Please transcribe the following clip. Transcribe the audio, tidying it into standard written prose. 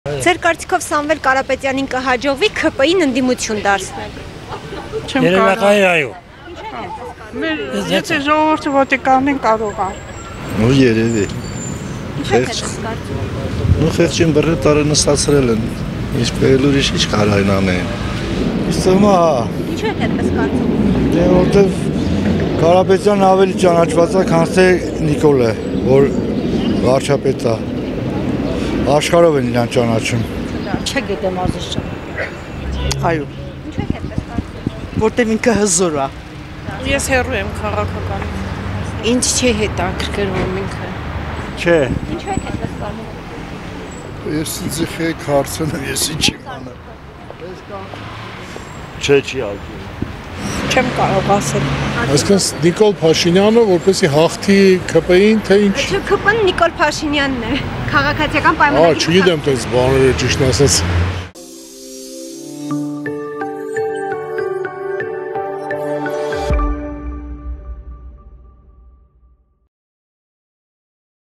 Ձեր կարծիքով Սամվել Կարապետյանին կհաջողվի ՔՊ-ին ընդդիմություն դարձնել։ Երևակայի այո։ Եթե ժողովուրդը ոտի կանեն կարող է։ Ну երևի։ Ну խեղճին բռը տարը նստացրել են։ Իսկ ուրիշ ինչ կարային անեն։ Իսկ հիմա Ինչու եք այդպես կարծում։ դե որտեվ Կարապետյանն ավելի ճանաչված է, քան թե Նիկոլը, որ վարչապետ է։ Աշխարհով են իրան ճանաչում։ Չգիտեմ ազես չեմ։ Այո։ Ինչու եք այդպես կարծում։ Որտեղ ինքը հզոր է։ Ես հեռու եմ քաղաքականից։ Ինչ չի հետաքրքրվում ինքը։ Չէ։ Ինչու եք այդպես կարծում։ Ես ձիխեք հարցնում, ես ինչի կանեմ։ Չէ, չի ալգի։ Չեմ կարող ասել։ Այսինքն Նիկոլ Փաշինյանը որպեսի հաղթի ՔՊ-ին, թե ինչ։ Չէ, ՔՊ-ն Նիկոլ Փաշինյանն է։ Քաղաքացիական Ահա, պայմանագիր։ չգիտեմ, տես բաները ճիշտ ասած։